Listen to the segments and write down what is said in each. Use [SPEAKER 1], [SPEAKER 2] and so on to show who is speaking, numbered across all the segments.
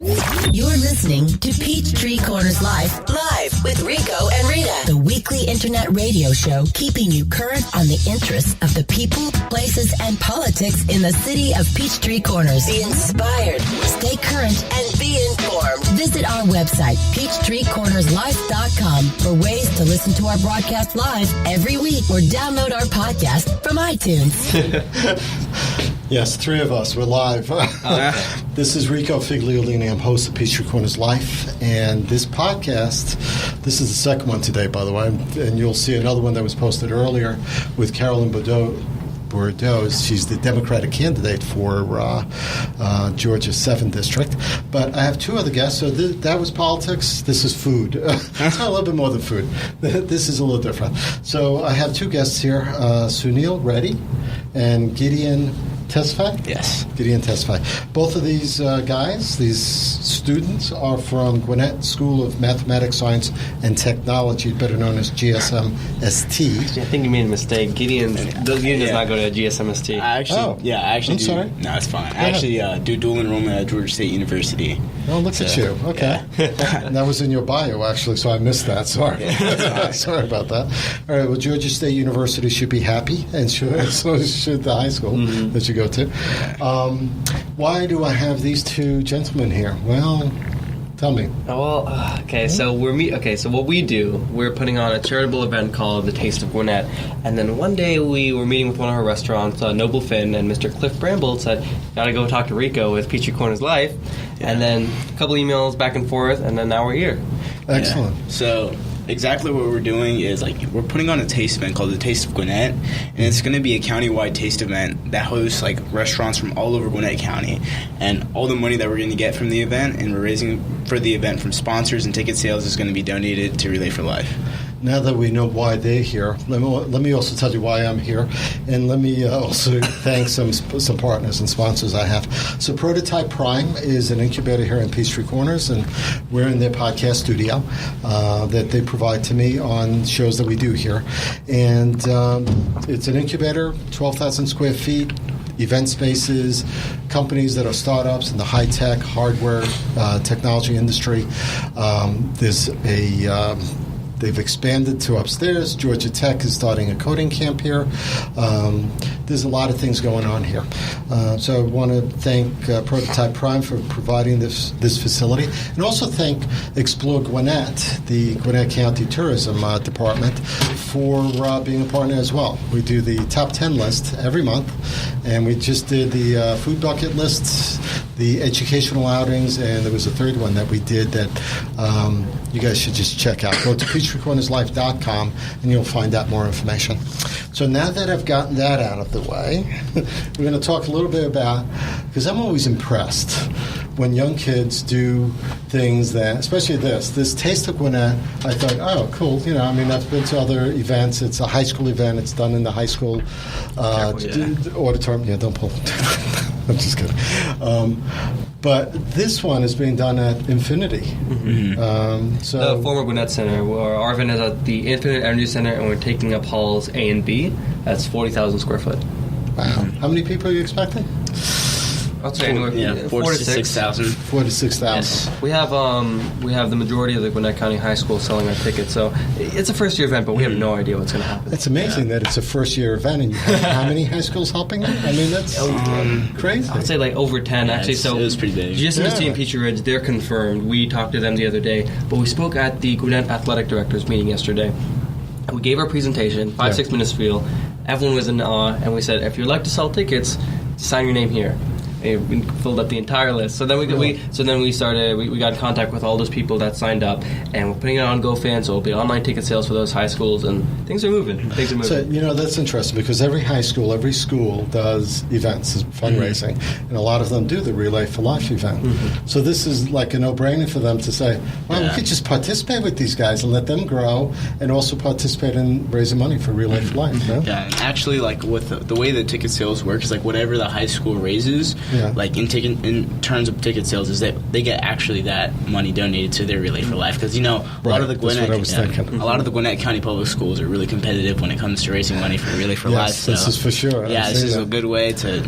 [SPEAKER 1] You're listening to Peachtree Corners Live with Rico and Rita, the weekly internet radio show keeping you current on the interests of the people, places, and politics in the city of Peachtree Corners. Be inspired, stay current, and be informed. Visit our website, PeachtreeCornersLive.com, for ways to listen to our broadcast live every week or download our podcast from iTunes.
[SPEAKER 2] Yes, three of us. We're live. This is Rico Figliolini. I'm host of Peachtree Corners Life. And this podcast, this is the second one today, by the way. And you'll see another one that was posted earlier with Carolyn Bordeaux. She's the Democratic candidate for Georgia's 7th District. But I have two other guests. So that was politics. This is food. It's not a little bit more than food. This is a little different. So I have two guests here, Sunil Reddy and Gideon Tesfaye?
[SPEAKER 3] Yes.
[SPEAKER 2] Gideon Tesfaye. Both of these guys, these students, are from Gwinnett School of Mathematics, Science, and Technology, better known as GSMST.
[SPEAKER 3] Actually, I think you made a mistake. Gideon does not go to GSMST.
[SPEAKER 4] I actually do.
[SPEAKER 2] Sorry?
[SPEAKER 4] No, it's fine. I actually do dual enrollment at Georgia State University.
[SPEAKER 2] Oh, look at you. Okay. Yeah. That was in your bio, actually, so I missed that. Sorry. Sorry about that. All right, well, Georgia State University should be happy, and so should the high school that you go to. Why do I have these two gentlemen here? Well, tell me.
[SPEAKER 3] So what we do, we're putting on a charitable event called the Taste of Gwinnett, and then one day we were meeting with one of our restaurants, Noble Finn, and Mr. Cliff Bramble said, "Gotta go talk to Rico with Peachtree Corners Life," and then a couple emails back and forth, and then now we're here.
[SPEAKER 2] Excellent.
[SPEAKER 4] Yeah. So exactly what we're doing is we're putting on a taste event called the Taste of Gwinnett, and it's going to be a county-wide taste event that hosts restaurants from all over Gwinnett County, and all the money that we're going to get from the event and we're raising for the event from sponsors and ticket sales is going to be donated to Relay for Life.
[SPEAKER 2] Now that we know why they're here, let me also tell you why I'm here, and let me also thank some partners and sponsors I have. So Prototype Prime is an incubator here in Peachtree Corners, and we're in their podcast studio that they provide to me on shows that we do here. And it's an incubator, 12,000 square feet, event spaces, companies that are startups in the high-tech, hardware, technology industry. They've expanded to upstairs. Georgia Tech is starting a coding camp here. There's a lot of things going on here. So I want to thank Prototype Prime for providing this facility, and also thank Explore Gwinnett, the Gwinnett County Tourism Department, for being a partner as well. We do the top 10 list every month, and we just did the food bucket lists, the educational outings, and there was a third one that we did that you guys should just check out. Go to PeachTreeCornersLife.com and you'll find out more information. So now that I've gotten that out of the way, we're going to talk a little bit about, because I'm always impressed when young kids do things that, especially this Taste of Gwinnett, I thought, oh, cool. I've been to other events. It's a high school event. It's done in the high school auditorium. Yeah, don't pull. I'm just kidding. But this one is being done at Infinity.
[SPEAKER 3] Mm-hmm. The former Gwinnett Center. Our event is at the Infinite Energy Center, and we're taking up halls A and B. That's 40,000 square foot.
[SPEAKER 2] Wow. How many people are you expecting?
[SPEAKER 3] I'll say anywhere from
[SPEAKER 4] 4 to 6,000.
[SPEAKER 2] 4 to 6,000.
[SPEAKER 3] Yes. We have the majority of the Gwinnett County High School selling our tickets, so it's a first-year event, but we have no idea what's going to happen.
[SPEAKER 2] It's amazing that it's a first-year event, and you have how many high schools helping you? I mean, that's crazy.
[SPEAKER 3] I'd say over 10, actually. So
[SPEAKER 4] it was pretty big.
[SPEAKER 3] GSMST and Peachtree Ridge, they're confirmed. We talked to them the other day, but we spoke at the Gwinnett Athletic Directors meeting yesterday. We gave our presentation, 6 minutes spiel. Everyone was in awe, and we said, if you'd like to sell tickets, sign your name here. And we filled up the entire list. So then we got in contact with all those people that signed up, and we're putting it on GoFan, so it'll be online ticket sales for those high schools, and things are moving.
[SPEAKER 2] So that's interesting, because every school does events, fundraising, and a lot of them do the Relay for Life event. Mm-hmm. So this is like a no-brainer for them to say, well, we could just participate with these guys and let them grow, and also participate in raising money for Relay for Life. No?
[SPEAKER 4] Yeah, and actually, with the way the ticket sales work is whatever the high school raises, like in terms of ticket sales, is that they get actually that money donated to their Relay for Life, because a lot of the Gwinnett County Public Schools are really competitive when it comes to raising money for Relay for Life. So
[SPEAKER 2] this is for sure.
[SPEAKER 4] This is a good way to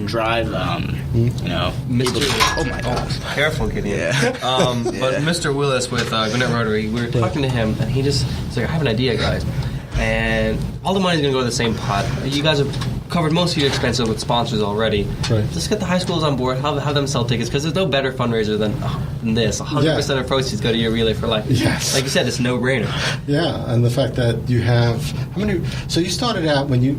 [SPEAKER 4] drive. People oh my gosh,
[SPEAKER 3] careful, Gideon. But Mr. Willis with Gwinnett Rotary, we were talking to him, and he's like, I have an idea, guys. And all the money's going to go to the same pot. You guys have covered most of your expenses with sponsors already. Right. Just get the high schools on board, have them sell tickets, because there's no better fundraiser than this. 100% of proceeds go to your Relay for Life.
[SPEAKER 2] Yes.
[SPEAKER 3] Like you said, it's no-brainer.
[SPEAKER 2] Yeah, and the fact that you have how many? So you started out when you.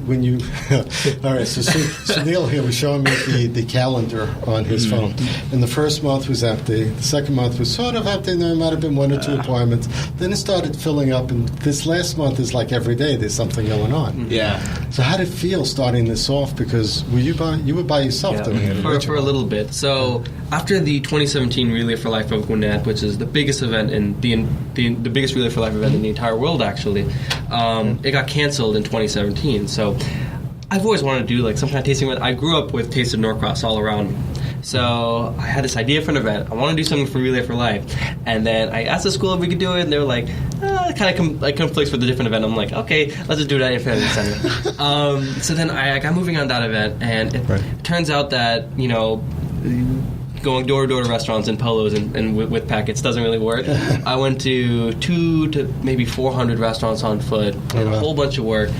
[SPEAKER 2] All right. So Sunil here was showing me the calendar on his phone, and the first month was empty. The second month was sort of empty. And there might have been one or two appointments. Then it started filling up, and this last month is like every day there's something going on.
[SPEAKER 4] Yeah.
[SPEAKER 2] So how did it feel starting this off? Because you were by yourself doing it
[SPEAKER 3] for a little bit. So after the 2017 Relay for Life of Gwinnett, which is the biggest event in the biggest Relay for Life event in the entire world, actually, it got canceled in 2017. So I've always wanted to do like some kind of tasting event. I grew up with Taste of Norcross all around me. So I had this idea for an event. I want to do something for Relay for Life. And then I asked the school if we could do it, and they were like, it kind of conflicts with a different event. I'm like, okay, let's just do that at Infinity Center. So then I got moving on that event, and it turns out that, going door to door to restaurants in polos and with packets doesn't really work. I went to 200 to maybe 400 restaurants on foot, and a whole bunch of work.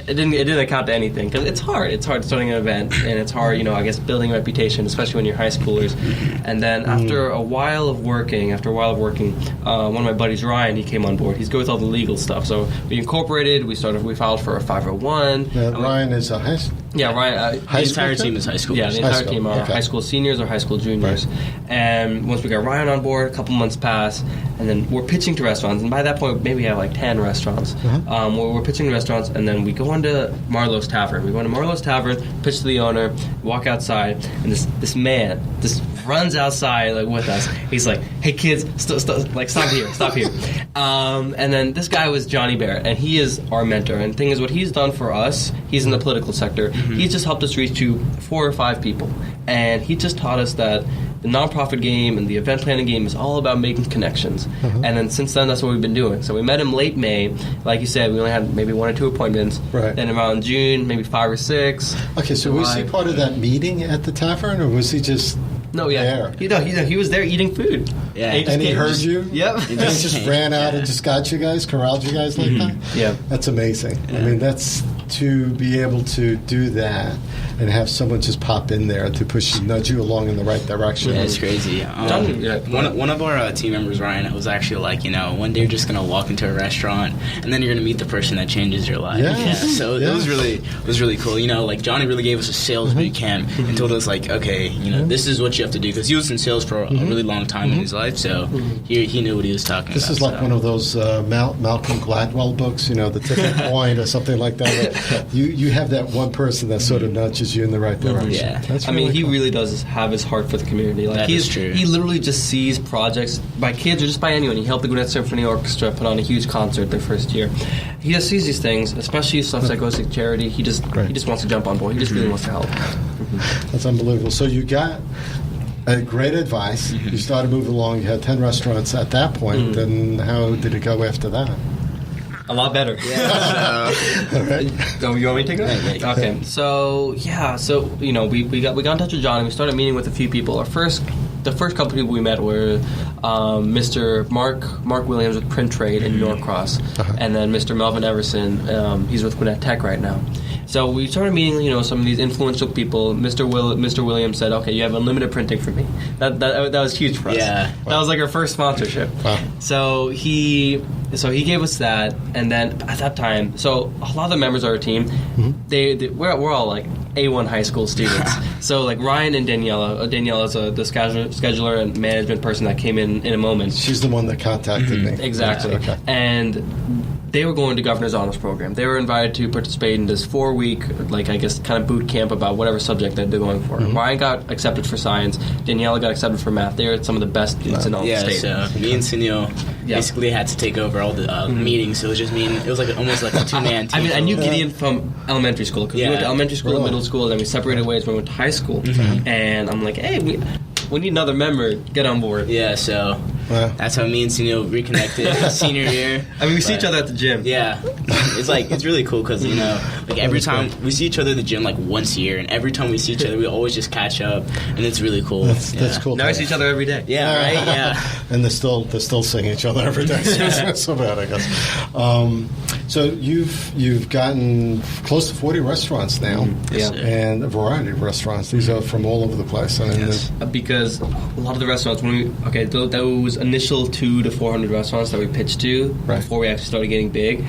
[SPEAKER 3] It didn't account to anything, because it's hard. It's hard starting an event, and it's hard, I guess, building a reputation, especially when you're high schoolers. And then after a while of working, one of my buddies, Ryan, he came on board. He's good with all the legal stuff. So we incorporated. We filed for a 501.
[SPEAKER 2] Ryan is a high school.
[SPEAKER 3] Yeah, Ryan.
[SPEAKER 4] The entire team is high school.
[SPEAKER 3] Yeah, the entire team are high school seniors or high school juniors. Right. And once we got Ryan on board, a couple months passed, and then we're pitching to restaurants. And by that point, maybe we have like 10 restaurants. We're pitching to restaurants, and then we go into Marlowe's Tavern. We go into Marlowe's Tavern, pitch to the owner, walk outside, and this man just runs outside with us. He's like, "Hey kids, stop here." And then this guy was Johnny Barrett, and he is our mentor. And the thing is, what he's done for us, he's in the political sector. He's just helped us reach to 4 or 5 people, and he just taught us that the nonprofit game and the event planning game is all about making connections. And then since then, that's what we've been doing. So we met him late May. Like you said, we only had maybe 1 or 2 appointments. Right. Then around June, maybe 5 or 6.
[SPEAKER 2] Okay, so was he part of that meeting at the tavern, or was he just...
[SPEAKER 3] No, yeah. He was there eating food.
[SPEAKER 2] Yeah. And he heard you?
[SPEAKER 3] Yep.
[SPEAKER 2] And he just ran out and just got you guys, corralled you guys like that?
[SPEAKER 3] Yeah.
[SPEAKER 2] That's amazing. Yeah. I mean, that's to be able to do that and have someone just pop in there to nudge you along in the right direction.
[SPEAKER 4] Yeah, it's crazy. One of our team members, Ryan, was actually like, one day you're just going to walk into a restaurant and then you're going to meet the person that changes your life. Yeah. So it was really cool. Like Johnny really gave us a sales boot camp and told us like, okay, this is what you have to do, because he was in sales for a really long time in his life, so he knew what he was talking about.
[SPEAKER 2] This is like one of those Malcolm Gladwell books, the tipping point or something like that. You have that one person that sort of nudges you in the right direction.
[SPEAKER 3] Yeah. That's really cool. He really does have his heart for the community. Like,
[SPEAKER 4] that is true.
[SPEAKER 3] He literally just sees projects by kids or just by anyone. He helped the Gwinnett Symphony Orchestra put on a huge concert their first year. He just sees these things, especially stuff that goes to charity. He just wants to jump on board. He just really wants to help.
[SPEAKER 2] That's unbelievable. So you got great advice. You started moving along. You had 10 restaurants at that point. Then how did it go after that?
[SPEAKER 3] A lot better. Yeah. All right. So you want me to take it? Yeah. Okay. So we got in touch with John, and we started meeting with a few people. The first couple people we met were Mr. Mark Williams with Print Trade in Norcross, and then Mr. Melvin Everson. He's with Gwinnett Tech right now. So we started meeting, some of these influential people. Mr. Williams said, "Okay, you have unlimited printing for me." That was huge for us. Yeah, that was like our first sponsorship. Wow. So he gave us that, and then at that time, so a lot of the members of our team, we're all like A1 high school students. So like Ryan and Daniela. Daniela's the scheduler and management person that came in a moment.
[SPEAKER 2] She's the one that contacted me.
[SPEAKER 3] Exactly. Okay. And they were going to Governor's Honors Program. They were invited to participate in this 4-week, like, I guess, kind of boot camp about whatever subject that they're going for. Ryan got accepted for science. Daniela got accepted for math. They were some of the best students in all the state.
[SPEAKER 4] So me and Sunil basically had to take over all the meetings. So it was just me. It was like almost like a 2-man team.
[SPEAKER 3] I mean, I knew Gideon from elementary school because we went to elementary school and middle school, and then we separated ways when we went to high school. And I'm like, hey, we need another member. Get on board.
[SPEAKER 4] Yeah, so that's how me and Sunil reconnected senior year.
[SPEAKER 3] I mean, we see each other at the gym.
[SPEAKER 4] Yeah, it's really cool because like every time we see each other at the gym like once a year, and every time we see each other, we always just catch up, and it's really cool.
[SPEAKER 2] That's cool.
[SPEAKER 3] Now we see each other every day.
[SPEAKER 4] Yeah, right. Yeah,
[SPEAKER 2] and they're still seeing each other every day. So bad, I guess. So you've gotten close to 40 restaurants now, and a variety of restaurants. These are from all over the place. I mean,
[SPEAKER 3] because a lot of the restaurants, those initial 200 to 400 restaurants that we pitched to before we actually started getting big,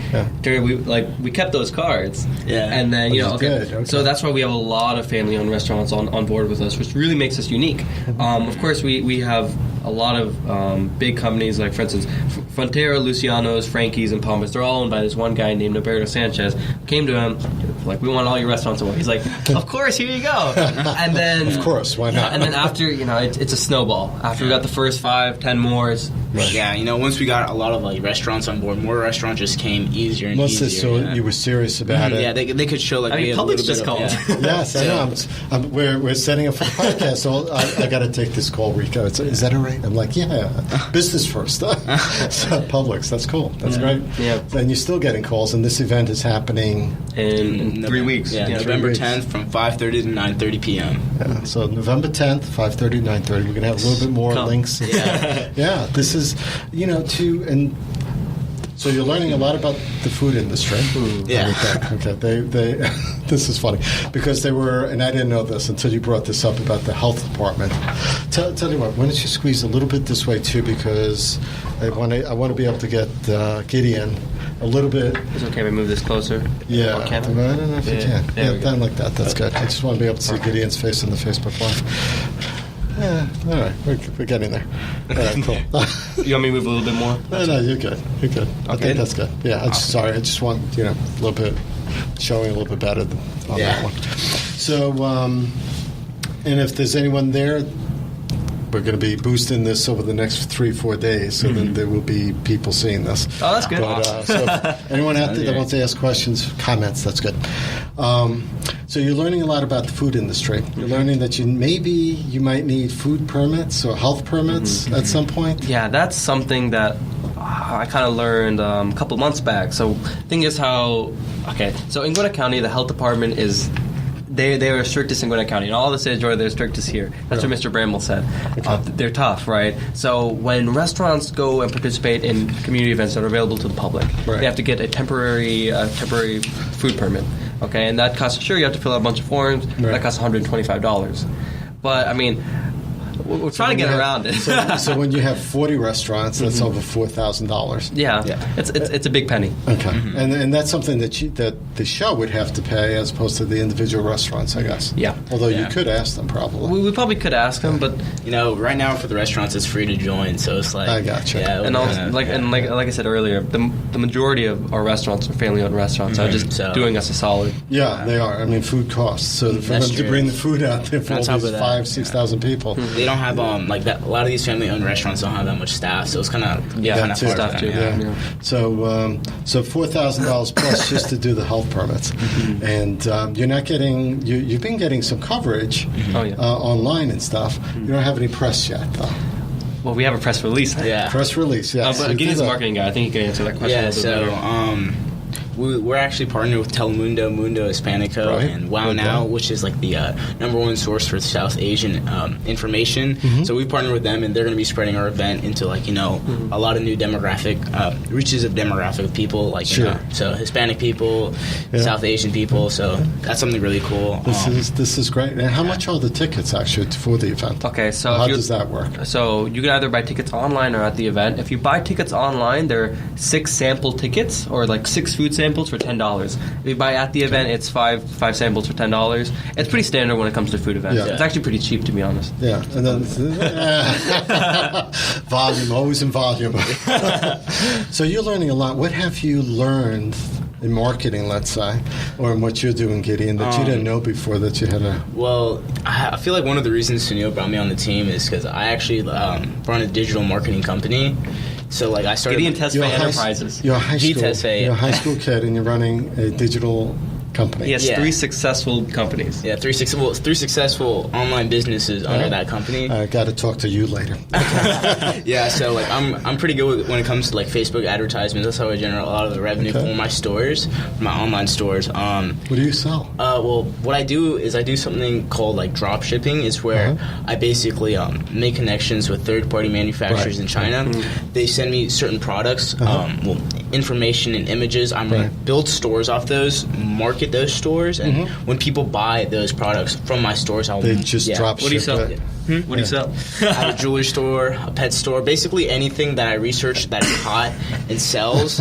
[SPEAKER 3] we kept those cards.
[SPEAKER 4] Yeah,
[SPEAKER 3] and then
[SPEAKER 2] okay.
[SPEAKER 3] So that's why we have a lot of family-owned restaurants on board with us, which really makes us unique. Of course, we have a lot of big companies, like, for instance, Frontera, Luciano's, Frankie's, and Palmer's. They're all owned by this one guy named Roberto Sanchez. Came to him, like, we want all your restaurants away. He's like, of course, here you go. And then,
[SPEAKER 2] of course, why not?
[SPEAKER 3] And then after, it's a snowball. After we got the first 5, 10 more, it's...
[SPEAKER 4] Yeah, once we got a lot of like restaurants on board, more restaurants just came easier and easier.
[SPEAKER 2] So you were serious about it.
[SPEAKER 4] Yeah, they could show like
[SPEAKER 3] Publix just called.
[SPEAKER 2] Yes, I know. We're setting up for the podcast, so I got to take this call, Rico. Is that all right? I'm like, business first. So Publix, that's cool. That's great.
[SPEAKER 3] Yeah.
[SPEAKER 2] And you're still getting calls, and this event is happening
[SPEAKER 3] in 3 weeks.
[SPEAKER 4] Yeah, November 10th from 5:30 to 9:30 p.m.
[SPEAKER 2] Yeah, so November 10th, 5:30 to 9:30. We're going to have a little bit more links. Yeah, this is, and so you're learning a lot about the food industry.
[SPEAKER 4] Yeah.
[SPEAKER 2] Okay. They this is funny because they were, and I didn't know this until you brought this up about the health department. Tell you what, why don't you squeeze a little bit this way too, because I want to be able to get Gideon a little bit.
[SPEAKER 3] It's okay if we move this closer.
[SPEAKER 2] Yeah. I don't know if you can. Yeah, down like that. That's good. I just want to be able to see Gideon's face on the Facebook Live. Yeah, all right, we're getting there. All right, cool.
[SPEAKER 3] You want me to move a little bit more?
[SPEAKER 2] No, you're good. You're good. Okay. I think that's good. Yeah, I just want, a little bit, showing a little bit better on that one. So, and if there's anyone there, we're going to be boosting this over the next 3-4 days, so then there will be people seeing this.
[SPEAKER 3] Oh, that's good.
[SPEAKER 2] But, so if anyone out there that wants to ask questions, comments, that's good. So you're learning a lot about the food industry. You're learning that you might need food permits or health permits at some point.
[SPEAKER 3] Yeah, that's something that I kind of learned a couple months back. So the thing is so in Gwinnett County, the health department is... They are strictest in Gwinnett County, and all the cities are they're strictest here. That's what Mr. Bramble said. Okay. They're tough, right? So when restaurants go and participate in community events that are available to the public, they have to get a temporary food permit. Okay, and that costs. Sure, you have to fill out a bunch of forms. That costs $125. But I mean, we're trying to get around it.
[SPEAKER 2] So when you have 40 restaurants, that's over $4,000.
[SPEAKER 3] Yeah. It's a big penny.
[SPEAKER 2] Okay, and that's something that the show would have to pay as opposed to the individual restaurants, I guess.
[SPEAKER 3] Yeah.
[SPEAKER 2] Although you could ask them probably.
[SPEAKER 3] We probably could ask them, but
[SPEAKER 4] right now for the restaurants it's free to join, so it's like
[SPEAKER 2] I gotcha.
[SPEAKER 4] Yeah,
[SPEAKER 3] and also, like I said earlier, the majority of our restaurants are family-owned restaurants. Are just doing us a solid.
[SPEAKER 2] Yeah, they are. I mean, food costs. So for them to bring the food out there for all these 5,000-6,000 people.
[SPEAKER 4] They don't have like that. A lot of these family-owned restaurants don't have that much staff, so it's kind of hard
[SPEAKER 3] stuff too.
[SPEAKER 4] Yeah.
[SPEAKER 2] So $4,000 plus just to do the health permits, and you're not getting. You've been getting some coverage online and stuff. You don't have any press yet, though.
[SPEAKER 3] Well, we have a press release.
[SPEAKER 4] Yeah,
[SPEAKER 2] press release. Yeah,
[SPEAKER 3] but Gideon's a marketing guy. I think he can answer that question.
[SPEAKER 4] Yeah,
[SPEAKER 3] a little bit better.
[SPEAKER 4] We're actually partnered with Telemundo, Mundo Hispanico, and Wow Now, which is like the number one source for South Asian information. So we partnered with them, and they're going to be spreading our event into a lot of new demographic reaches of demographic people, so Hispanic people, South Asian people. So that's something really cool.
[SPEAKER 2] This is great. And how much are the tickets actually for the event?
[SPEAKER 3] Okay, so
[SPEAKER 2] how does that work?
[SPEAKER 3] So you can either buy tickets online or at the event. If you buy tickets online, there are 6 sample tickets or 6 food samples samples for $10. If you buy at the event, it's five samples for $10. It's pretty standard when it comes to food events.
[SPEAKER 2] Yeah.
[SPEAKER 3] It's actually pretty cheap, to be honest.
[SPEAKER 2] Yeah, and then volume, always in volume. So you're learning a lot. What have you learned in marketing, let's say, or in what you're doing, Gideon, that you didn't know before that you had to...
[SPEAKER 4] Well, I feel like one of the reasons Sunil brought me on the team is because I actually run a digital marketing company. So, like, I started...
[SPEAKER 3] Gideon Tesfaye Enterprises.
[SPEAKER 2] You're a high school,
[SPEAKER 4] Tesfaye.
[SPEAKER 2] You're a high school kid, and you're running a digital company.
[SPEAKER 3] He has 3 successful companies.
[SPEAKER 4] Yeah, three successful online businesses under that company.
[SPEAKER 2] I got to talk to you later.
[SPEAKER 4] Yeah, so like I'm pretty good when it comes to like Facebook advertisements. That's how I generate a lot of the revenue for my stores, my online stores.
[SPEAKER 2] What do you sell?
[SPEAKER 4] Well, what I do is I do something called like drop shipping. It's where I basically make connections with third-party manufacturers in China. They send me certain products, information and images. I'm going to build stores off those, market those stores, and when people buy those products from my stores,
[SPEAKER 2] They just drop ship.
[SPEAKER 3] What do you sell?
[SPEAKER 2] it.
[SPEAKER 3] What do you sell?
[SPEAKER 4] I have a jewelry store, a pet store, basically anything that I research that is hot and sells,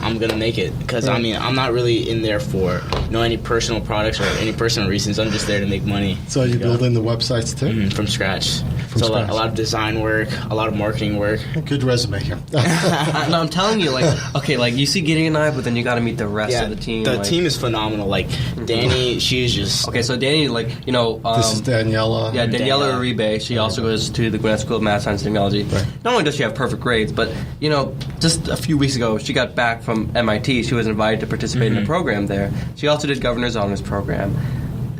[SPEAKER 4] I'm gonna make it. Because I mean, I'm not really in there for any personal products or any personal reasons. I'm just there to make money.
[SPEAKER 2] So you building the websites too?
[SPEAKER 4] From scratch.
[SPEAKER 2] From scratch.
[SPEAKER 4] A lot of design work, a lot of marketing work.
[SPEAKER 2] Good resume here.
[SPEAKER 3] No, I'm telling you, like, okay, like you see Gideon and I, but then you got to meet the rest of the team.
[SPEAKER 4] The
[SPEAKER 3] like,
[SPEAKER 4] team is phenomenal. Like Danny, she's just
[SPEAKER 3] okay. So Danny, like
[SPEAKER 2] This is Daniela.
[SPEAKER 3] Yeah, Daniela Uribe. She also goes to the Gwinnett School of Math, Science, and Technology.
[SPEAKER 2] Right.
[SPEAKER 3] Not only does she have perfect grades, but just a few weeks ago, she got back from MIT. She was invited to participate in a program there. She also did Governor's Honors Program.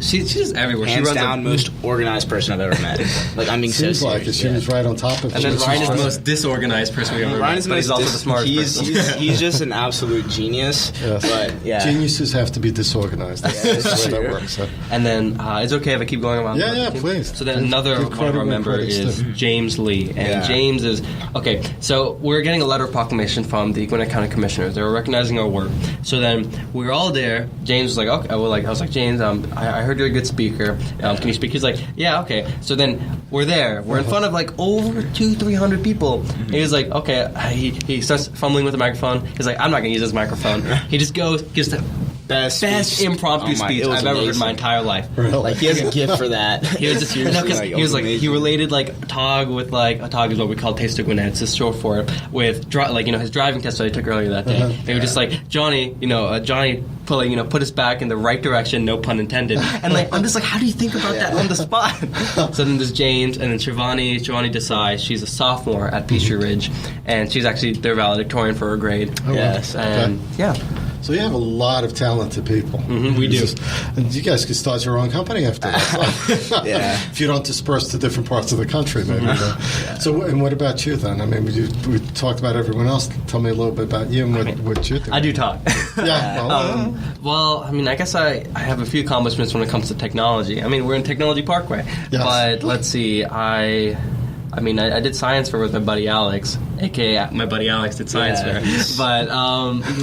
[SPEAKER 3] She's just everywhere.
[SPEAKER 4] Hands
[SPEAKER 3] she runs
[SPEAKER 4] down most organized person I've ever met. Like, I'm being so
[SPEAKER 2] Seems like
[SPEAKER 4] serious.
[SPEAKER 2] it. She was right on top of it.
[SPEAKER 3] And then
[SPEAKER 2] She's
[SPEAKER 3] Ryan is the
[SPEAKER 2] right.
[SPEAKER 3] most disorganized person we've ever met.
[SPEAKER 4] Ryan is
[SPEAKER 3] But he's also the smartest person.
[SPEAKER 4] He's just an absolute genius.
[SPEAKER 2] Yes.
[SPEAKER 4] But yeah,
[SPEAKER 2] Geniuses have to be disorganized. That's the way that works. So.
[SPEAKER 3] And then it's okay if I keep going around.
[SPEAKER 2] Yeah, please.
[SPEAKER 3] So then another
[SPEAKER 2] Give
[SPEAKER 3] one of
[SPEAKER 2] credit
[SPEAKER 3] our
[SPEAKER 2] where
[SPEAKER 3] members
[SPEAKER 2] credit's
[SPEAKER 3] is
[SPEAKER 2] due.
[SPEAKER 3] James Lee, and James is okay. So we're getting a letter of proclamation from the Gwinnett County Commissioners. They were recognizing our work. So then we were all there. James was like, okay. I was like, James, I heard you're a good speaker. Can you speak? He's like, yeah, okay. So then we're there. We're in front of like over 200-300 people. And he's like, okay. He starts fumbling with the microphone. He's like, I'm not going to use this microphone. He just gives the best impromptu speech I've ever heard in my entire life.
[SPEAKER 2] Really?
[SPEAKER 4] like he has a gift for that.
[SPEAKER 3] He was just he was like he related like TOG with like a TOG is what we call Taste of Gwinnett. It's just short for it with his driving test that he took earlier that day. And he was just like Johnny, Johnny put us back in the right direction, no pun intended. And like I'm just like, how do you think about that on the spot? So then there's James and then Shivani Desai. She's a sophomore at Peachtree Ridge, and she's actually their valedictorian for her grade.
[SPEAKER 2] Oh,
[SPEAKER 4] yes,
[SPEAKER 3] and yeah.
[SPEAKER 2] So you have a lot of talented people.
[SPEAKER 3] We do.
[SPEAKER 2] And you guys could start your own company after that.
[SPEAKER 4] Yeah.
[SPEAKER 2] If you don't disperse to different parts of the country, maybe. So, and what about you then? I mean, we talked about everyone else. Tell me a little bit about you and what you do.
[SPEAKER 3] I do talk.
[SPEAKER 2] Yeah.
[SPEAKER 3] Well, I mean, I guess I have a few accomplishments when it comes to technology. I mean, we're in Technology Parkway.
[SPEAKER 2] Yes.
[SPEAKER 3] But let's see, I did science fair with my buddy Alex, a.k.a. my buddy Alex did science fair. But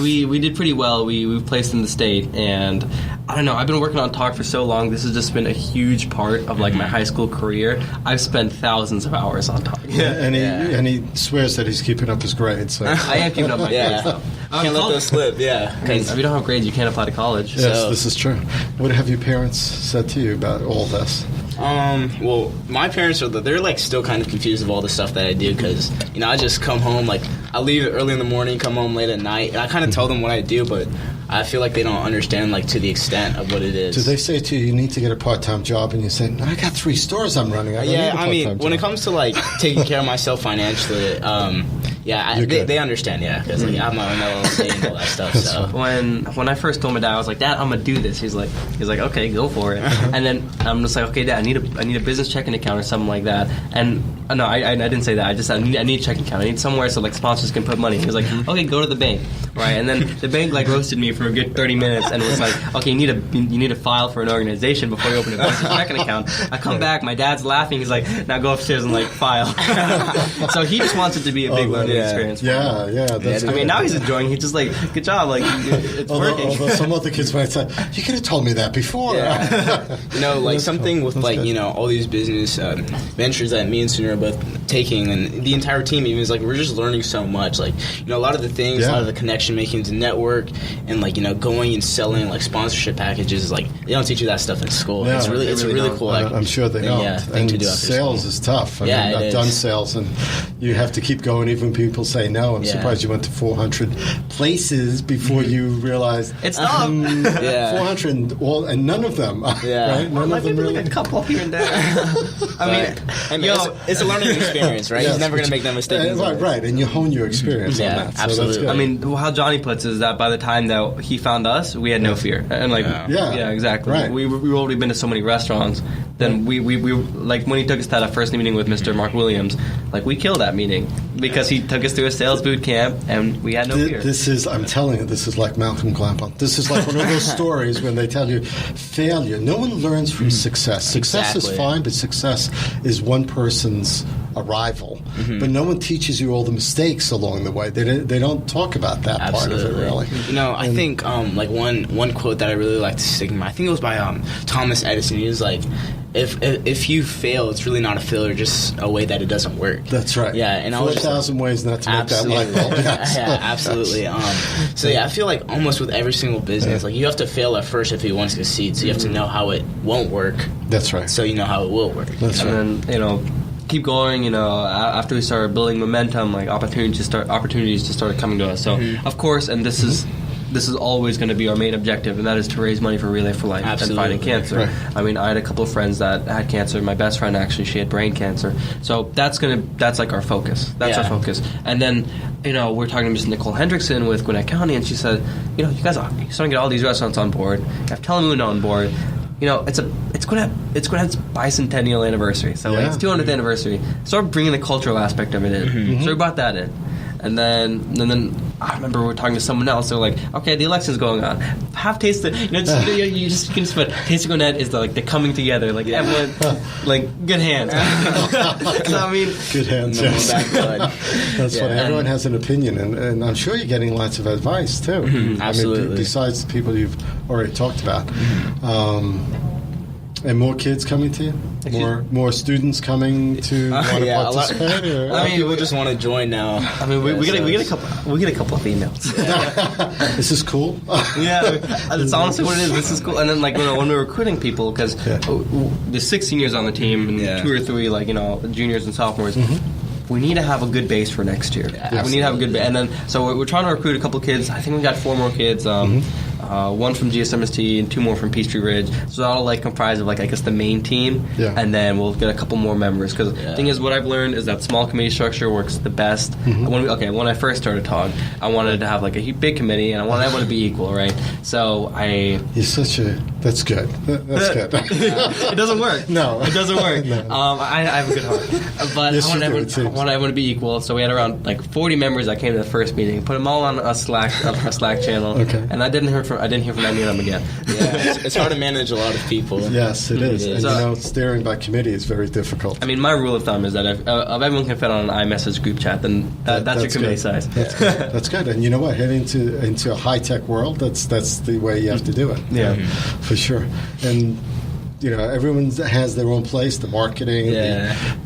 [SPEAKER 3] we did pretty well. We placed in the state, and I don't know, I've been working on talk for so long. This has just been a huge part of like my high school career. I've spent thousands of hours on talk.
[SPEAKER 2] Yeah, and he swears that he's keeping up his grades. So.
[SPEAKER 3] I am keeping up my grades.
[SPEAKER 4] Can't let those slip. Yeah,
[SPEAKER 3] I mean, if you don't have grades, you can't apply to college.
[SPEAKER 2] Yes,
[SPEAKER 3] So.
[SPEAKER 2] this is true. What have your parents said to you about all this?
[SPEAKER 4] Well, my parents they're like still kind of confused of all the stuff that I do because I just come home like I leave early in the morning, come home late at night, and I kind of tell them what I do, but I feel like they don't understand like to the extent of what it is.
[SPEAKER 2] Do they say to you need to get a part-time job, and you say, I got 3 stores I'm running. I don't need a
[SPEAKER 4] I mean,
[SPEAKER 2] part-time
[SPEAKER 4] when it
[SPEAKER 2] job."
[SPEAKER 4] comes to like taking care of myself financially, they understand, because like I have my own LLC and all that stuff. So
[SPEAKER 3] When I first told my dad, I was like, Dad, I'm gonna do this. He's like, okay, go for it. And then I'm just like, okay, Dad, I need a business checking account or something like that. And no, I didn't say that. I just said I need a checking account. I need somewhere so like sponsors can put money. He was like, okay, go to the bank, right? And then the bank like roasted me for a good 30 minutes and was like, okay, you need to file for an organization before you open a business checking account. I come back, my dad's laughing. He's like, now go upstairs and like file. So he just wants it to be a big one. learning experience.
[SPEAKER 2] Yeah. That's
[SPEAKER 3] I mean, now he's enjoying. He's just like, good job, like it's working.
[SPEAKER 2] Although some other kids might say, you could have told me that before.
[SPEAKER 4] Yeah. Like something with
[SPEAKER 2] That's good.
[SPEAKER 4] all these business ventures that me and Sunil are both taking, and the entire team even is like we're just learning so much. Like a lot of the things, a lot of the connection making to network, and going and selling like sponsorship packages. Like they don't teach you that stuff in school.
[SPEAKER 2] No,
[SPEAKER 4] it's really cool. Like,
[SPEAKER 2] I'm sure they don't.
[SPEAKER 4] thing
[SPEAKER 2] and
[SPEAKER 4] to do after
[SPEAKER 2] sales
[SPEAKER 4] school.
[SPEAKER 2] is tough.
[SPEAKER 4] Yeah,
[SPEAKER 2] I mean,
[SPEAKER 4] it
[SPEAKER 2] I've
[SPEAKER 4] is.
[SPEAKER 2] done sales, and you have to keep going even when people say no. I'm surprised you went to 400 places before you realized
[SPEAKER 3] It's tough.
[SPEAKER 2] 400 and none of them. Right? None of them
[SPEAKER 3] Maybe
[SPEAKER 2] really.
[SPEAKER 3] like a couple here and there. I mean,
[SPEAKER 4] it's a learning experience, right?
[SPEAKER 2] Yes,
[SPEAKER 4] He's never
[SPEAKER 2] but
[SPEAKER 4] going to make that mistake.
[SPEAKER 2] Right, and you hone your experience on
[SPEAKER 4] Yeah,
[SPEAKER 2] that. So
[SPEAKER 4] absolutely.
[SPEAKER 2] that's good.
[SPEAKER 3] I mean, how Johnny puts it is that by the time that he found us, we had no fear, and
[SPEAKER 2] Yeah.
[SPEAKER 3] exactly.
[SPEAKER 2] Right.
[SPEAKER 3] We've already been to so many restaurants. Then we like when he took us to that first meeting with Mr. Mark Williams, like we killed that meeting because he took us through a sales boot camp and we had no fear.
[SPEAKER 2] I'm telling you, this is like Malcolm Gladwell. This is like one of those stories when they tell you failure. No one learns from success. Success is fine, but success is one person's arrival. But no one teaches you all the mistakes along the way. They don't talk about that part of it, really.
[SPEAKER 4] I think one quote that I really like to stick in mind, I think it was by Thomas Edison. He was like, if you fail, it's really not a failure, just a way that it doesn't work.
[SPEAKER 2] That's right.
[SPEAKER 4] Yeah, and
[SPEAKER 2] 4,000 ways not to make that light bulb. Yes.
[SPEAKER 4] Yeah, absolutely. I feel like almost with every single business, like you have to fail at first if you want to succeed. So you have to know how it won't work.
[SPEAKER 2] That's right.
[SPEAKER 4] So you know how it will work.
[SPEAKER 2] That's right.
[SPEAKER 3] And then keep going. After we started building momentum, like opportunities just started coming to us. So of course, and this is always going to be our main objective, and that is to raise money for Relay for Life and fighting cancer.
[SPEAKER 2] Right.
[SPEAKER 3] I mean, I had a couple of friends that had cancer. My best friend, actually, she had brain cancer. So that's like our focus. That's our focus. And then, we're talking to Ms. Nicole Hendrickson with Gwinnett County, and she said, you guys are starting to get all these restaurants on board. You have Telemoon on board. It's Gwinnett's bicentennial anniversary, so it's 200th anniversary. Start bringing the cultural aspect of it in. So we brought that in, and then I remember we were talking to someone else. They're like, okay, the election's going on. Have Taste of, you can just put Taste of Gwinnett is the coming together, like everyone, like good hands. So, I mean,
[SPEAKER 2] good hands. Yes. That's funny. Everyone has an opinion, and I'm sure you're getting lots of advice too.
[SPEAKER 4] Absolutely.
[SPEAKER 2] I mean, besides the people you've already talked about. And more kids coming to you? More students coming to want to participate?
[SPEAKER 4] A lot of people just want to join now.
[SPEAKER 3] I mean, we get a couple of females.
[SPEAKER 2] This is cool.
[SPEAKER 3] That's honestly what it is. This is cool. And then when we're recruiting people, because there's 6 seniors on the team and 2 or 3 juniors and sophomores. We need to have a good base for next year. We need to have a good base. And then, so we're trying to recruit a couple kids. I think we got 4 more kids. One from GSMST and 2 more from Peachtree Ridge. So that'll comprise of I guess the main team. And then we'll get a couple more members. Because the thing is, what I've learned is that small committee structure works the best. When I first started TOG, I wanted to have a big committee, and I wanted everyone to be equal, right? So
[SPEAKER 2] that's good. That's good.
[SPEAKER 3] It doesn't work.
[SPEAKER 2] No.
[SPEAKER 3] It doesn't work.
[SPEAKER 2] No.
[SPEAKER 3] I have a good heart. But
[SPEAKER 2] Yes,
[SPEAKER 3] I want everyone to be equal. So we had around 40 members that came to the first meeting. Put them all on a Slack channel.
[SPEAKER 2] Okay.
[SPEAKER 3] And I didn't hear from any of them again.
[SPEAKER 4] It's hard to manage a lot of people.
[SPEAKER 2] Yes, it is.
[SPEAKER 3] is.
[SPEAKER 2] And steering by committee is very difficult.
[SPEAKER 3] I mean, my rule of thumb is that if everyone can fit on an iMessage group chat, then that's your committee size.
[SPEAKER 2] That's good. And you know what? Heading into a high-tech world, that's the way you have to do it.
[SPEAKER 3] Yeah.
[SPEAKER 2] For sure. And everyone has their own place, the marketing,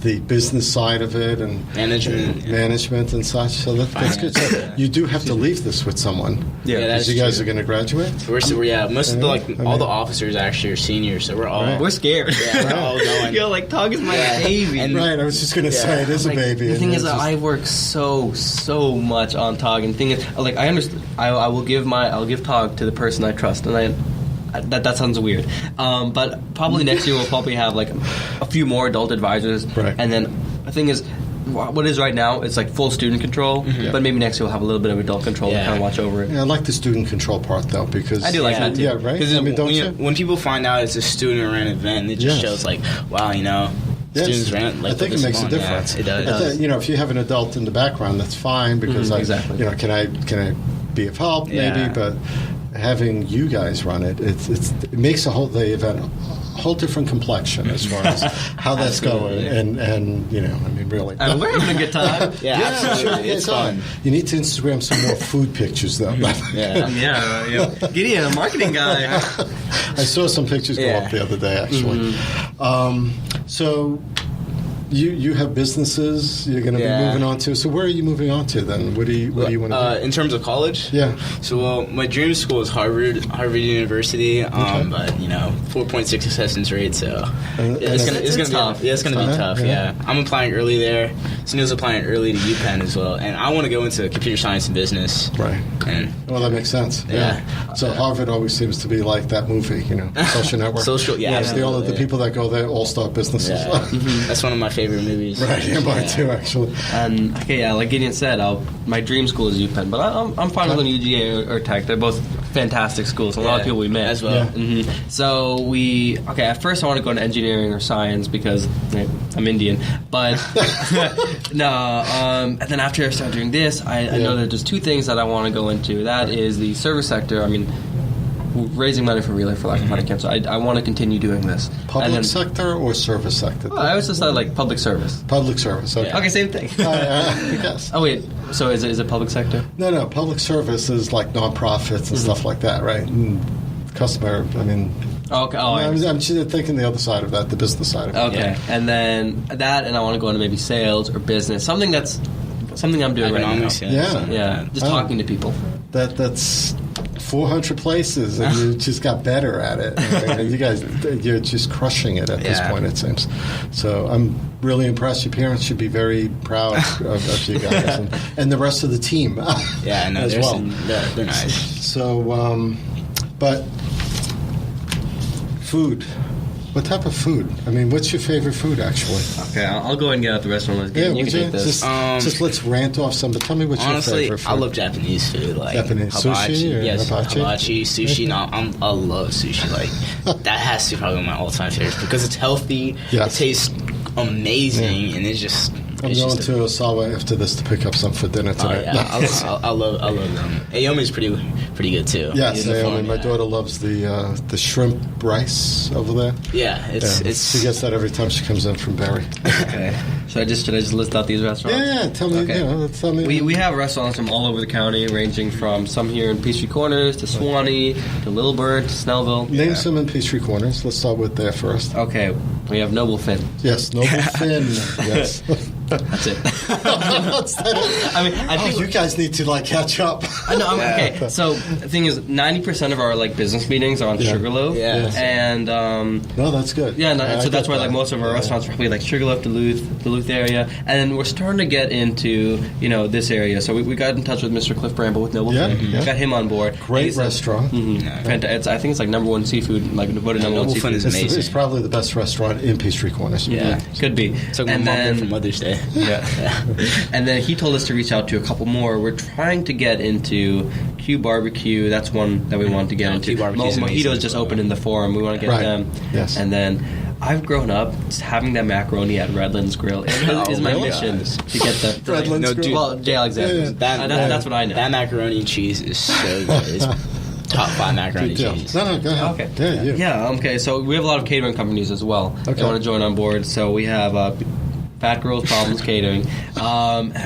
[SPEAKER 2] the business side of it, and management and such. So that's good. So you do have to leave this with someone.
[SPEAKER 4] Yeah, that's
[SPEAKER 2] you guys
[SPEAKER 4] true.
[SPEAKER 2] are going to graduate?
[SPEAKER 4] Most of all the officers actually are seniors, so
[SPEAKER 3] we're scared.
[SPEAKER 4] Yeah, we're all going.
[SPEAKER 3] TOG is my baby.
[SPEAKER 2] Right, I was just going to say, it is a baby.
[SPEAKER 3] The thing is that I work so much on TOG, and the thing is, I understand. I'll give TOG to the person I trust, and that sounds weird, but probably next year we'll probably have a few more adult advisors,
[SPEAKER 2] right.
[SPEAKER 3] And then the thing is, what is right now, it's full student control, but maybe next year we'll have a little bit of adult control to kind of watch over it.
[SPEAKER 2] Yeah, I like the student control part though, because
[SPEAKER 3] I do like that too.
[SPEAKER 2] Yeah, right.
[SPEAKER 4] Because when people find out it's a student-run event, it just shows wow, students ran.
[SPEAKER 2] I think it makes a difference.
[SPEAKER 4] Yeah, it does.
[SPEAKER 2] If you have an adult in the background, that's fine because
[SPEAKER 3] exactly.
[SPEAKER 2] can I be of help maybe, but having you guys run it, it makes the event whole different complexion as far as how that's going, and really.
[SPEAKER 3] We're having a good time.
[SPEAKER 4] Absolutely. It's fun.
[SPEAKER 2] You need to Instagram some more food pictures, though.
[SPEAKER 3] Yeah. Gideon, a marketing guy.
[SPEAKER 2] I saw some pictures go up the other day, actually. So you have businesses you're going to be moving on to. So where are you moving on to then? What do you want to do?
[SPEAKER 4] In terms of college?
[SPEAKER 2] Yeah.
[SPEAKER 4] So, my dream school is Harvard University, but 4.6 acceptance rate, so it's going to be tough. It's going to be tough, yeah. I'm applying early there. Sunil's applying early to UPenn as well, and I want to go into computer science and business.
[SPEAKER 2] Right.
[SPEAKER 4] And,
[SPEAKER 2] well, that makes sense. Yeah. So Harvard always seems to be like that movie, Social Network.
[SPEAKER 4] The
[SPEAKER 2] people that go there all start businesses.
[SPEAKER 4] Yeah. That's one of my favorite movies.
[SPEAKER 2] Right, mine too, actually.
[SPEAKER 3] And like Gideon said, my dream school is UPenn, but I'm fine with UGA or Tech. They're both fantastic schools. A lot of people we met
[SPEAKER 4] as well.
[SPEAKER 3] So at first I want to go into engineering or science because I'm Indian, but no. And then after I started doing this, I know that there's two things that I want to go into. That is the service sector. I mean, raising money for Relay, for lack of a better term. So I want to continue doing this.
[SPEAKER 2] Public sector or service sector?
[SPEAKER 3] I was just like public service.
[SPEAKER 2] Public service. Okay.
[SPEAKER 3] Okay, same thing.
[SPEAKER 2] I guess.
[SPEAKER 3] Oh wait, so is it public sector?
[SPEAKER 2] No. Public service is like nonprofits and stuff like that, right? And customer. I mean.
[SPEAKER 3] Okay.
[SPEAKER 2] I'm thinking the other side of that, the business side of it.
[SPEAKER 3] Okay, and then that, and I want to go into maybe sales or business, something I'm doing
[SPEAKER 4] Economics,
[SPEAKER 3] right now.
[SPEAKER 2] Yeah.
[SPEAKER 3] Just talking to people.
[SPEAKER 2] That's 400 places, and you just got better at it. And you guys, you're just crushing it at this point, it seems. So I'm really impressed. Your parents should be very proud of you guys and the rest of the team. As well.
[SPEAKER 4] They're nice.
[SPEAKER 2] So, but food. What type of food? I mean, what's your favorite food, actually?
[SPEAKER 3] Okay, I'll go ahead and get out the restaurant. You can take this.
[SPEAKER 2] Just let's rant off some, but tell me what's your favorite food.
[SPEAKER 4] I love Japanese food. Like
[SPEAKER 2] Japanese
[SPEAKER 4] hibachi,
[SPEAKER 2] sushi?
[SPEAKER 4] Yes,
[SPEAKER 2] hibachi,
[SPEAKER 4] sushi. No, I love sushi. Like, that has to be probably my all-time favorite because it's healthy, it tastes amazing, and it's just...
[SPEAKER 2] I'm going to Osawa after this to pick up some for dinner today.
[SPEAKER 4] I love them. Aomi is pretty good too.
[SPEAKER 2] Yes, Aomi. My daughter loves the shrimp rice over there.
[SPEAKER 4] Yeah, it's
[SPEAKER 2] she gets that every time she comes in from Barry.
[SPEAKER 3] Okay. Should I just list out these restaurants?
[SPEAKER 2] Yeah. Tell me.
[SPEAKER 3] Okay.
[SPEAKER 2] Tell me.
[SPEAKER 3] We have restaurants from all over the county, ranging from some here in Peachtree Corners to Suwanee to Little Bird to Snellville.
[SPEAKER 2] Name some in Peachtree Corners. Let's start with there first.
[SPEAKER 3] Okay. We have Noble Finn.
[SPEAKER 2] Yes, Noble Finn. Yes.
[SPEAKER 3] That's it.
[SPEAKER 2] I mean, I think you guys need to catch up.
[SPEAKER 3] I know. Okay. So the thing is, 90% of our business meetings are on Sugarloaf.
[SPEAKER 4] Yeah.
[SPEAKER 3] And
[SPEAKER 2] no, that's good.
[SPEAKER 3] Yeah. So that's why most of our restaurants are probably Sugarloaf, Duluth area, and we're starting to get into this area. So we got in touch with Mr. Cliff Bramble with Noble Finn.
[SPEAKER 2] Yeah.
[SPEAKER 3] Got him on board.
[SPEAKER 2] Great restaurant.
[SPEAKER 3] I think it's number one seafood, voted number one seafood.
[SPEAKER 4] Is amazing.
[SPEAKER 2] It's probably the best restaurant in Peachtree Corners.
[SPEAKER 3] Yeah, could be.
[SPEAKER 4] Took my mom there for Mother's Day.
[SPEAKER 3] Yeah. And then he told us to reach out to a couple more. We're trying to get into Q Barbecue. That's one that we want to get into. Mojito's just opened in the Forum. We want to get them.
[SPEAKER 2] Yes.
[SPEAKER 3] And then I've grown up having that macaroni at Redlands Grill. It is my mission to get the
[SPEAKER 2] Redlands Grill.
[SPEAKER 3] Well, Jay Alexander. That's what I know.
[SPEAKER 4] That macaroni and cheese is so good. It's top 5 macaroni and cheese.
[SPEAKER 2] No, go ahead.
[SPEAKER 3] Okay. Yeah, okay. So we have a lot of catering companies as well. Okay. They want to join on board. So we have Fat Girls Problems Catering.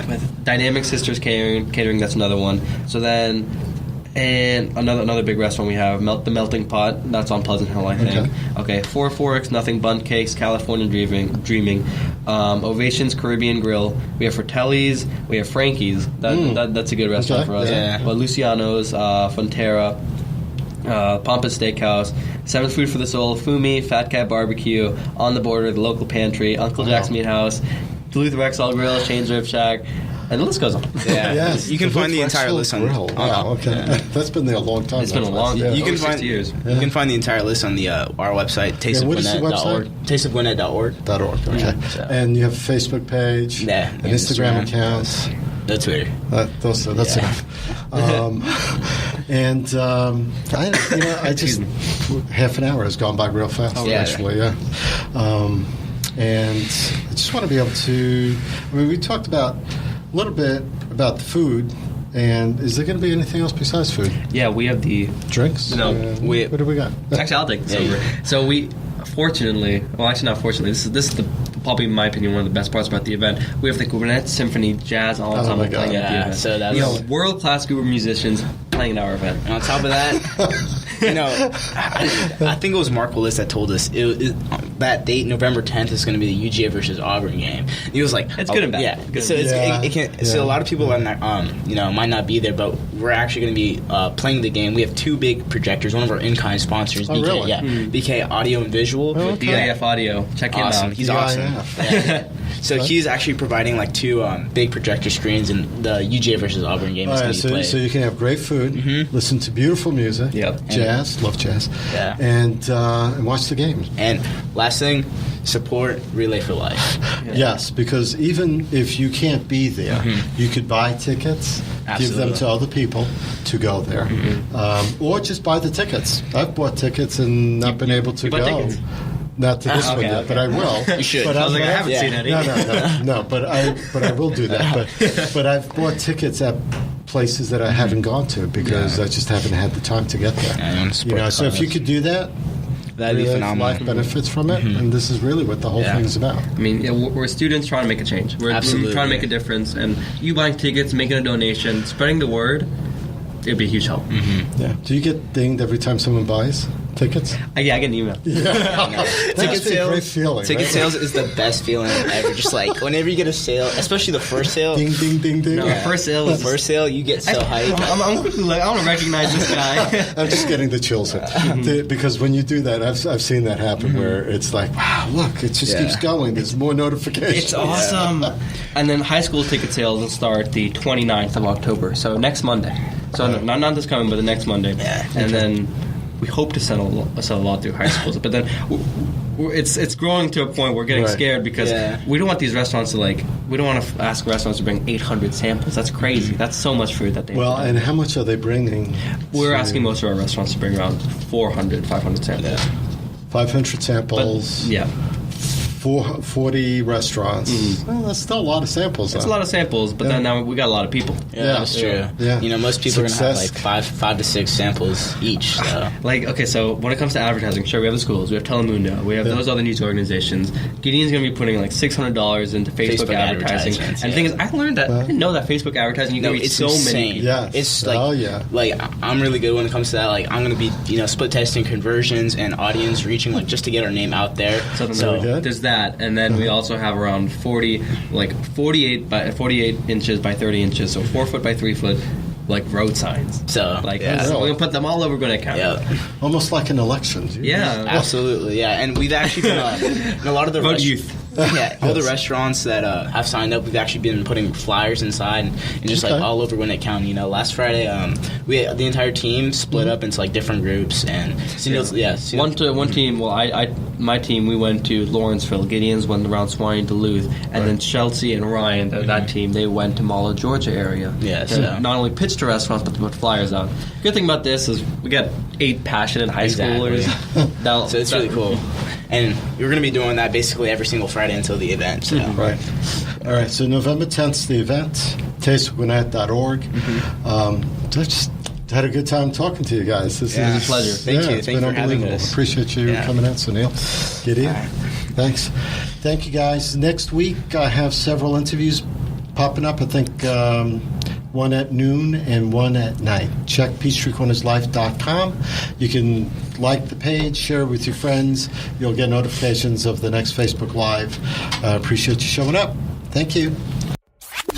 [SPEAKER 3] With Dynamic Sisters Catering, that's another one. So then, and another big restaurant we have, the Melting Pot. That's on Pleasant Hill, I think. Okay. Four Forks, Nothing Bundt Cakes, California Dreaming. Ovations Caribbean Grill. We have Fratelli's. We have Frankie's. That's a good restaurant for us.
[SPEAKER 2] Yeah.
[SPEAKER 3] But Luciano's, Fonterra. Pompous Steakhouse, Seventh Food for the Soul, Fumi, Fat Cat Barbecue, On the Border, The Local Pantry, Uncle Jack's Meat House, Duluth Rexall Grill, Shane's Rib Shack, and the list goes on.
[SPEAKER 4] Yeah,
[SPEAKER 2] yes,
[SPEAKER 4] you can find the entire list on.
[SPEAKER 2] Wow, okay, that's been there a long time.
[SPEAKER 3] It's been a long time.
[SPEAKER 4] You can
[SPEAKER 3] find 60 years.
[SPEAKER 4] You can find the entire list on the our website, tasteofgwinnett.org. Tasteofgwinnett.org.
[SPEAKER 2] Okay,
[SPEAKER 4] Yeah.
[SPEAKER 2] And you have a Facebook page, an Instagram account.
[SPEAKER 4] No Twitter.
[SPEAKER 2] That's enough. I just half an hour has gone by real fast. Actually, and I just want to be able to. I mean, we talked about a little bit about the food. And is there going to be anything else besides food?
[SPEAKER 3] Yeah, we have the
[SPEAKER 2] drinks.
[SPEAKER 3] No,
[SPEAKER 2] what do we got?
[SPEAKER 3] Actually, I'll take this over. So fortunately, well, actually not fortunately, this is probably, in my opinion, one of the best parts about the event. We have the Gwinnett Symphony Jazz Ensemble playing at the event.
[SPEAKER 4] So that's,
[SPEAKER 3] we have world-class group of musicians playing at our event.
[SPEAKER 4] And on top of that, I think it was Mark Willis that told us that date, November 10th, is going to be the UGA versus Auburn game. He was like,
[SPEAKER 3] it's good and bad.
[SPEAKER 4] Yeah.
[SPEAKER 3] Good
[SPEAKER 4] So it can. So a lot of people are not, might not be there, but we're actually going to be playing the game. We have two big projectors. One of our in-kind sponsors, BK,
[SPEAKER 2] really?
[SPEAKER 4] BK Audio and Visual.
[SPEAKER 3] With DIF Audio. Check him
[SPEAKER 4] Awesome.
[SPEAKER 3] out.
[SPEAKER 4] He's awesome. So he's actually providing like two big projector screens in the UGA versus Auburn game.
[SPEAKER 2] All right, so you can have great food, listen to beautiful music, jazz, love jazz, and watch the game.
[SPEAKER 4] And last thing, support Relay for Life.
[SPEAKER 2] Yes, because even if you can't be there, you could buy tickets, give them to other people to go there, or just buy the tickets. I've bought tickets and not been able to go.
[SPEAKER 3] Tickets?
[SPEAKER 2] Not to this one yet, but I will.
[SPEAKER 4] You should.
[SPEAKER 2] But
[SPEAKER 3] I was like, I haven't seen any.
[SPEAKER 2] No, but I will do that. But I've bought tickets at places that I haven't gone to because I just haven't had the time to get there. So if you could do that,
[SPEAKER 4] that'd be phenomenal.
[SPEAKER 2] Life benefits from it, and this is really what the whole thing is about.
[SPEAKER 3] I mean, we're students trying to make a change. We're trying to make a difference, and you buying tickets, making a donation, spreading the word, it'd be a huge help.
[SPEAKER 2] Yeah. Do you get dinged every time someone buys tickets?
[SPEAKER 3] I get an email.
[SPEAKER 4] Ticket sales,
[SPEAKER 2] a great feeling.
[SPEAKER 4] Ticket sales is the best feeling ever. Just like whenever you get a sale, especially the first sale.
[SPEAKER 2] Ding, ding, ding, ding.
[SPEAKER 3] No, first sale is
[SPEAKER 4] first sale, you get so hyped.
[SPEAKER 3] I'm quickly like, I want to recognize this guy.
[SPEAKER 2] I'm just getting the chills because when you do that, I've seen that happen where it's like, wow, look, it just keeps going. There's more notifications.
[SPEAKER 3] It's awesome. And then high school ticket sales will start the 29th of October, so next Monday. So not this coming, but the next Monday. Yeah. And then we hope to sell a lot through high schools, but then it's growing to a point where we're getting scared because we don't want these restaurants to we don't want to ask restaurants to bring 800 samples. That's crazy. That's so much food that they have.
[SPEAKER 2] And how much are they bringing?
[SPEAKER 3] We're asking most of our restaurants to bring around 400, 500 samples.
[SPEAKER 2] 500 samples.
[SPEAKER 3] But,
[SPEAKER 2] 40 restaurants. Well, that's still a lot of samples.
[SPEAKER 3] It's a lot of samples, but then now we got a lot of people.
[SPEAKER 4] Yeah, that's true.
[SPEAKER 2] Yeah.
[SPEAKER 4] Most people are going to have like five to six samples each. So.
[SPEAKER 3] So when it comes to advertising, sure, we have the schools, we have Telemundo, we have those other news organizations. Gideon's going to be putting like $600 into Facebook advertising. And the thing is, I learned that, I didn't know that Facebook advertising, you can reach so many.
[SPEAKER 2] Yeah.
[SPEAKER 4] It's like, I'm really good when it comes to that. Like, I'm going to be, split testing conversions and audience reaching, just to get our name out there.
[SPEAKER 3] So there's that. And then we also have around 48 inches by 30 inches, so 4 foot by 3 foot, road signs. So we're gonna put them all over Gwinnett County.
[SPEAKER 2] Yeah. Almost like an election.
[SPEAKER 3] Yeah,
[SPEAKER 4] absolutely. Yeah, and we've actually been in a lot of the
[SPEAKER 3] vote youth.
[SPEAKER 4] All the restaurants that have signed up, we've actually been putting flyers inside and just all over Gwinnett County. Last Friday, the entire team split up into different groups and
[SPEAKER 3] one team. Well, my team, we went to Lawrenceville. Gideon's went around Swanee, Duluth, and then Chelsea and Ryan, that team, they went to Malla, Georgia area.
[SPEAKER 4] Yeah,
[SPEAKER 3] not only pitched to restaurants, but to put flyers out. Good thing about this is we got 8 passionate high schoolers.
[SPEAKER 4] So it's really cool. And we're going to be doing that basically every single Friday until the event. So.
[SPEAKER 2] Right. All right. So November 10th is the event. TasteofGwinnett.org. I just had a good time talking to you guys. This is
[SPEAKER 3] a pleasure.
[SPEAKER 4] Thank you. Thank you for having us.
[SPEAKER 2] Appreciate you coming out, Sunil. Gideon.
[SPEAKER 4] Right.
[SPEAKER 2] Thanks. Thank you, guys. Next week, I have several interviews popping up. I think one at noon and one at night. Check PeachtreeCornersLife.com. You can like the page, share it with your friends. You'll get notifications of the next Facebook Live. Appreciate you showing up. Thank you.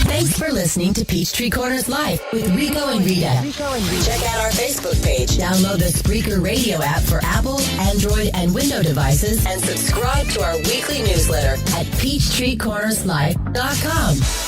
[SPEAKER 1] Thanks for listening to Peachtree Corners Live with Rico and Rita. Check out our Facebook page. Download the Spreaker radio app for Apple, Android, and Windows devices, and subscribe to our weekly newsletter at PeachtreeCornersLife.com.